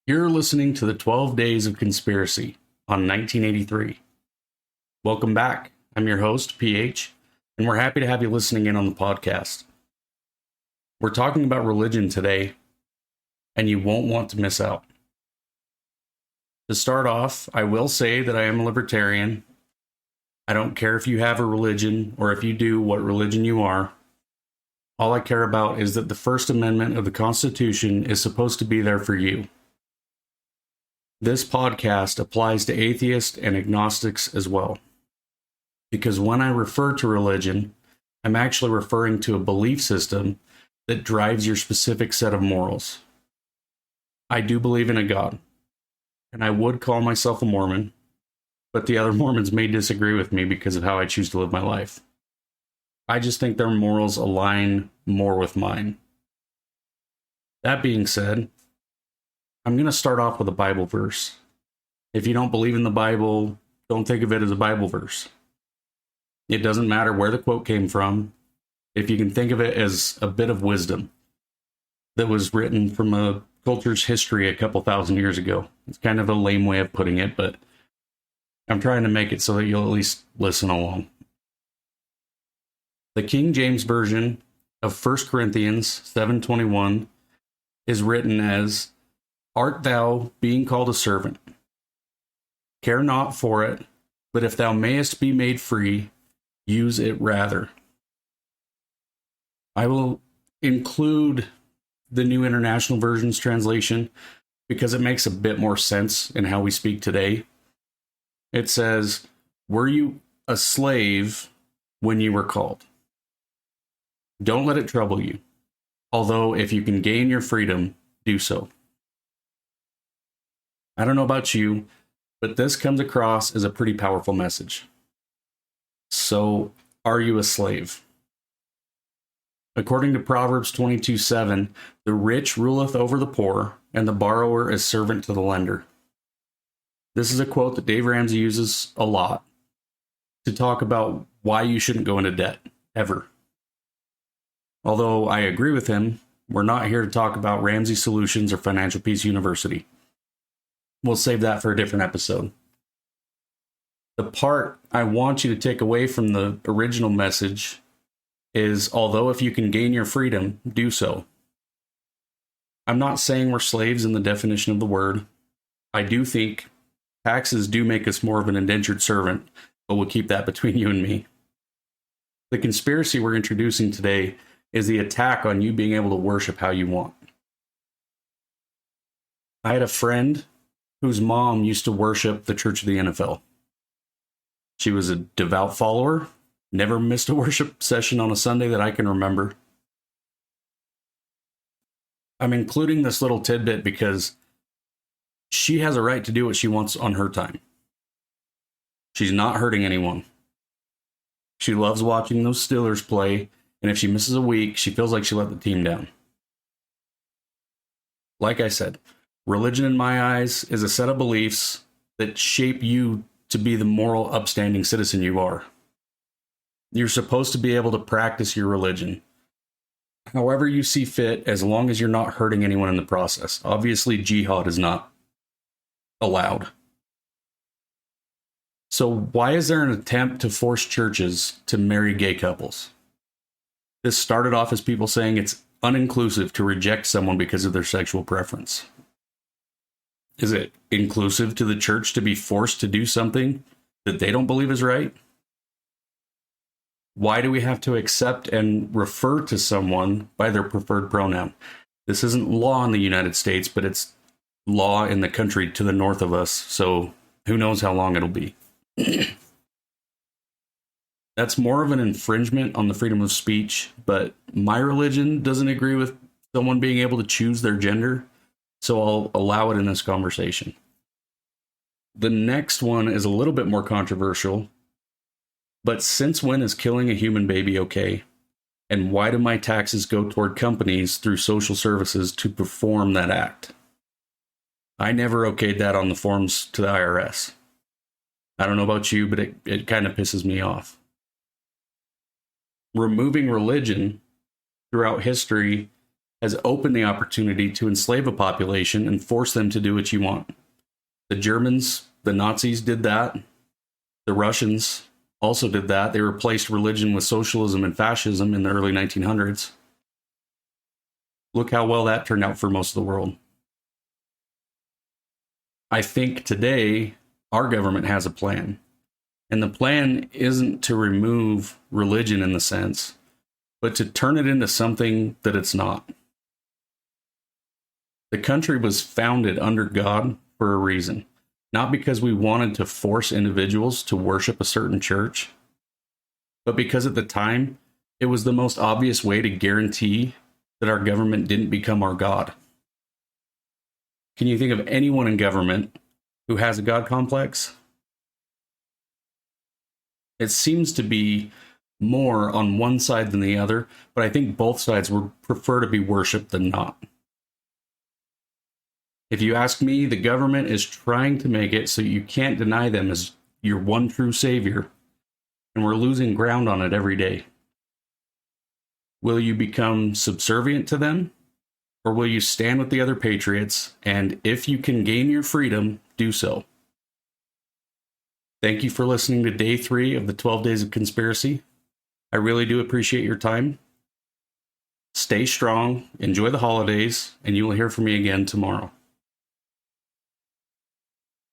You're listening to the 12 Days of Conspiracy on 1983. Welcome back. I'm your host, PH, and we're happy to have you listening in on the podcast. We're talking about religion today, and you won't want to miss out. To start off, I will say that I am a libertarian. I don't care if you have a religion or if you do, what religion you are. All I care about is that the First Amendment of the Constitution is supposed to be there for you. This podcast applies to atheists and agnostics as well. Because when I refer to religion, I'm actually referring to a belief system that drives your specific set of morals. I do believe in a God, and I would call myself a Mormon, but the other Mormons may disagree with me because of how I choose to live my life. I just think their morals align more with mine. That being said, I'm going to start off with a Bible verse. If you don't believe in the Bible, don't think of it as a Bible verse. It doesn't matter where the quote came from. If you can think of it as a bit of wisdom that was written from a culture's history a couple thousand years ago. It's kind of a lame way of putting it, but I'm trying to make it so that you'll at least listen along. The King James Version of 1 Corinthians 7:21 is written as, "Art thou, being called a servant? Care not for it, but if thou mayest be made free, use it rather." I will include the New International Version's translation because it makes a bit more sense in how we speak today. It says, "Were you a slave when you were called? Don't let it trouble you, although if you can gain your freedom, do so." I don't know about you, but this comes across as a pretty powerful message. So, are you a slave? According to Proverbs 22:7, the rich ruleth over the poor, and the borrower is servant to the lender. This is a quote that Dave Ramsey uses a lot to talk about why you shouldn't go into debt, ever. Although I agree with him, we're not here to talk about Ramsey Solutions or Financial Peace University. We'll save that for a different episode. The part I want you to take away from the original message is, although if you can gain your freedom, do so. I'm not saying we're slaves in the definition of the word. I do think taxes do make us more of an indentured servant, but we'll keep that between you and me. The conspiracy we're introducing today is the attack on you being able to worship how you want. I had a friend whose mom used to worship the Church of the NFL. She was a devout follower, never missed a worship session on a Sunday that I can remember. I'm including this little tidbit because she has a right to do what she wants on her time. She's not hurting anyone. She loves watching those Steelers play, and if she misses a week, she feels like she let the team down. Like I said, religion in my eyes is a set of beliefs that shape you to be the moral, upstanding citizen you are. You're supposed to be able to practice your religion however you see fit, as long as you're not hurting anyone in the process. Obviously, jihad is not allowed. So why is there an attempt to force churches to marry gay couples? This started off as people saying it's uninclusive to reject someone because of their sexual preference. Is it inclusive to the church to be forced to do something that they don't believe is right? Why do we have to accept and refer to someone by their preferred pronoun? This isn't law in the United States, but it's law in the country to the north of us, so who knows how long it'll be. That's more of an infringement on the freedom of speech, but my religion doesn't agree with someone being able to choose their gender, so I'll allow it in this conversation. The next one is a little bit more controversial, but since when is killing a human baby okay? And why do my taxes go toward companies through social services to perform that act? I never okayed that on the forms to the IRS. I don't know about you, but it kind of pisses me off. Removing religion throughout history has opened the opportunity to enslave a population and force them to do what you want. The Germans, the Nazis did that. The Russians also did that. They replaced religion with socialism and fascism in the early 1900s. Look how well that turned out for most of the world. I think today our government has a plan. And the plan isn't to remove religion in the sense, but to turn it into something that it's not. The country was founded under God for a reason, not because we wanted to force individuals to worship a certain church, but because at the time, it was the most obvious way to guarantee that our government didn't become our God. Can you think of anyone in government who has a God complex? It seems to be more on one side than the other, but I think both sides would prefer to be worshipped than not. If you ask me, the government is trying to make it so you can't deny them as your one true savior, and we're losing ground on it every day. Will you become subservient to them, or will you stand with the other patriots, and if you can gain your freedom, do so? Thank you for listening to Day 3 of the 12 Days of Conspiracy. I really do appreciate your time. Stay strong, enjoy the holidays, and you will hear from me again tomorrow.